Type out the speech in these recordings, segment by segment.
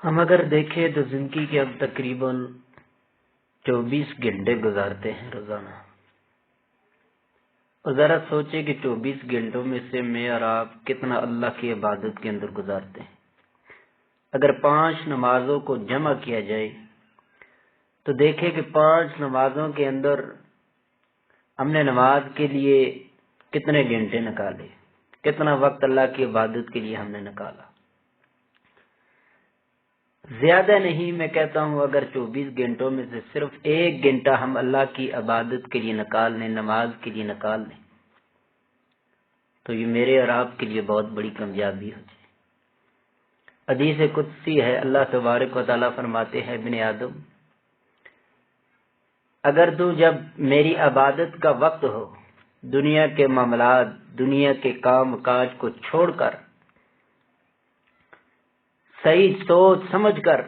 ہم اگر دیکھیں تو زندگی کے اب تقریباً 24 گھنٹے گزارتے ہیں روزانہ، اور ذرا سوچیں کہ 24 گھنٹوں میں سے میں اور آپ کتنا اللہ کی عبادت کے اندر گزارتے ہیں۔ اگر 5 نمازوں کو جمع کیا جائے تو دیکھیں کہ 5 نمازوں کے اندر ہم نے نماز کے لیے کتنے گھنٹے نکالے، کتنا وقت اللہ کی عبادت کے لیے ہم نے نکالا۔ زیادہ نہیں، میں کہتا ہوں اگر 24 گھنٹوں میں سے صرف 1 گھنٹہ ہم اللہ کی عبادت کے لیے نکال لیں، نماز کے لیے نکال لیں، تو یہ میرے اور آپ کے لیے بہت بڑی کامیابی ہو جائے۔ حدیث قدسی ہے، اللہ تبارک و تعالیٰ فرماتے ہیں ابن آدم، اگر تو جب میری عبادت کا وقت ہو، دنیا کے معاملات، دنیا کے کام کاج کو چھوڑ کر، صحیح سوچ سمجھ کر،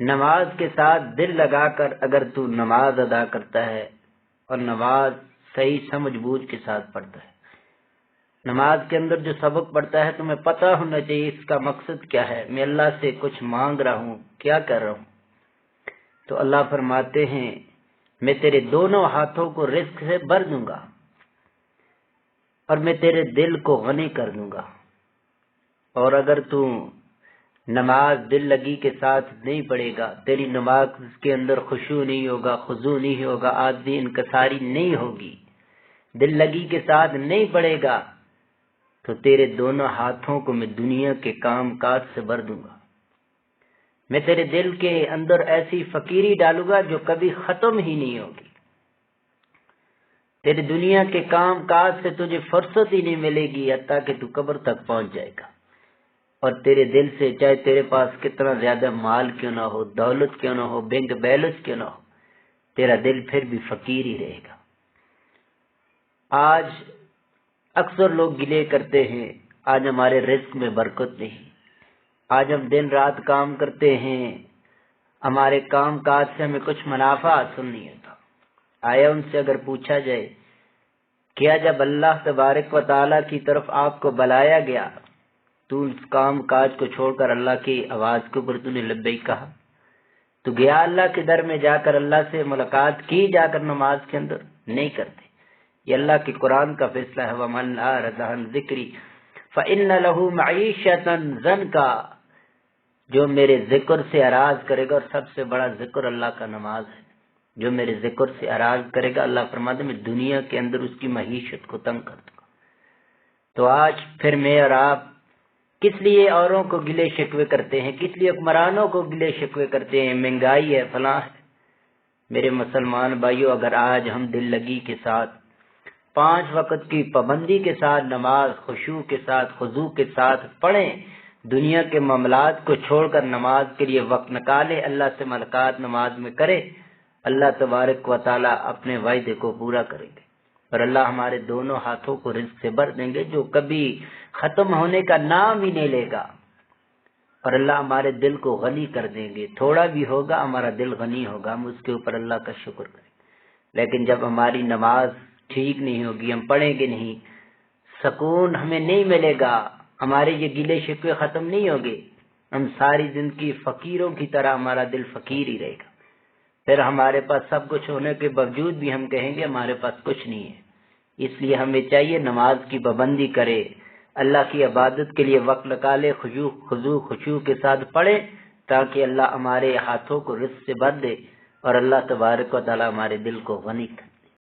نماز کے ساتھ دل لگا کر اگر تو نماز ادا کرتا ہے اور نماز صحیح سمجھ بوجھ کے ساتھ پڑھتا ہے، نماز کے اندر جو سبق پڑھتا ہے تمہیں پتہ ہونا چاہیے اس کا مقصد کیا ہے، میں اللہ سے کچھ مانگ رہا ہوں، کیا کر رہا ہوں، تو اللہ فرماتے ہیں میں تیرے دونوں ہاتھوں کو رزق سے بھر دوں گا اور میں تیرے دل کو غنی کر دوں گا۔ اور اگر تو نماز دل لگی کے ساتھ نہیں پڑھے گا، تیری نماز کے اندر خشوع نہیں ہوگا، خضوع نہیں ہوگا، عاجزی انکساری نہیں ہوگی، دل لگی کے ساتھ نہیں پڑھے گا، تو تیرے دونوں ہاتھوں کو میں دنیا کے کام کاج سے بھر دوں گا۔ میں تیرے دل کے اندر ایسی فقیری ڈالوں گا جو کبھی ختم ہی نہیں ہوگی۔ تیرے دنیا کے کام کاج سے تجھے فرصت ہی نہیں ملے گی حتیٰ کہ تو قبر تک پہنچ جائے گا، اور تیرے دل سے چاہے تیرے پاس کتنا زیادہ مال کیوں نہ ہو، دولت کیوں نہ ہو، بینک بیلنس کیوں نہ ہو، تیرا دل پھر بھی فقیر ہی رہے گا۔ آج اکثر لوگ گلے کرتے ہیں آج ہمارے رزق میں برکت نہیں، آج ہم دن رات کام کرتے ہیں، ہمارے کام کاج سے ہمیں کچھ منافع حاصل نہیں ہوتا۔ آیا ان سے اگر پوچھا جائے کیا جب اللہ تبارک و تعالیٰ کی طرف آپ کو بلایا گیا تو اس کام کاج کو چھوڑ کر اللہ کی آواز کے اوپر تو نے لبیک کہا؟ تو گیا اللہ کے در میں جا کر اللہ سے ملاقات کی جا کر نماز کے اندر؟ نہیں کرتے۔ یہ اللہ کے قرآن کا فیصلہ ہے، وَمَنْ أَعْرَضَ عَنْ ذِكْرِي فَإِنَّ لَهُ مَعِيشَةً ضَنْكَا، جو میرے ذکر سے اعراض کرے گا، اور سب سے بڑا ذکر اللہ کا نماز ہے، جو میرے ذکر سے اعراض کرے گا اللہ فرماتے ہیں میں دنیا کے اندر اس کی معیشت کو تنگ کر دوں گا۔ تو آج پھر میں اور آپ کس لیے اوروں کو گلے شکوے کرتے ہیں، کس لیے حکمرانوں کو گلے شکوے کرتے ہیں، مہنگائی ہے، فلاں ہے؟ میرے مسلمان بھائیوں، اگر آج ہم دل لگی کے ساتھ 5 وقت کی پابندی کے ساتھ نماز خشوع کے ساتھ خضوع کے ساتھ پڑھیں، دنیا کے معاملات کو چھوڑ کر نماز کے لیے وقت نکالے، اللہ سے ملاقات نماز میں کرے، اللہ تبارک و تعالیٰ اپنے وعدے کو پورا کریں گے، اور اللہ ہمارے دونوں ہاتھوں کو رزق سے بھر دیں گے جو کبھی ختم ہونے کا نام ہی نہیں لے گا، اور اللہ ہمارے دل کو غنی کر دیں گے۔ تھوڑا بھی ہوگا ہمارا دل غنی ہوگا، ہم اس کے اوپر اللہ کا شکر کریں۔ لیکن جب ہماری نماز ٹھیک نہیں ہوگی، ہم پڑھیں گے نہیں، سکون ہمیں نہیں ملے گا، ہمارے یہ گلے شکوے ختم نہیں ہوگے، ہم ساری زندگی فقیروں کی طرح ہمارا دل فقیر ہی رہے گا، پھر ہمارے پاس سب کچھ ہونے کے باوجود بھی ہم کہیں گے ہمارے پاس کچھ نہیں ہے۔ اس لیے ہمیں چاہیے نماز کی پابندی کرے، اللہ کی عبادت کے لیے وقت نکالے، خضوع خشوع کے ساتھ پڑھے، تاکہ اللہ ہمارے ہاتھوں کو رزق سے بھر دے اور اللہ تبارک و تعالیٰ ہمارے دل کو غنی کرے۔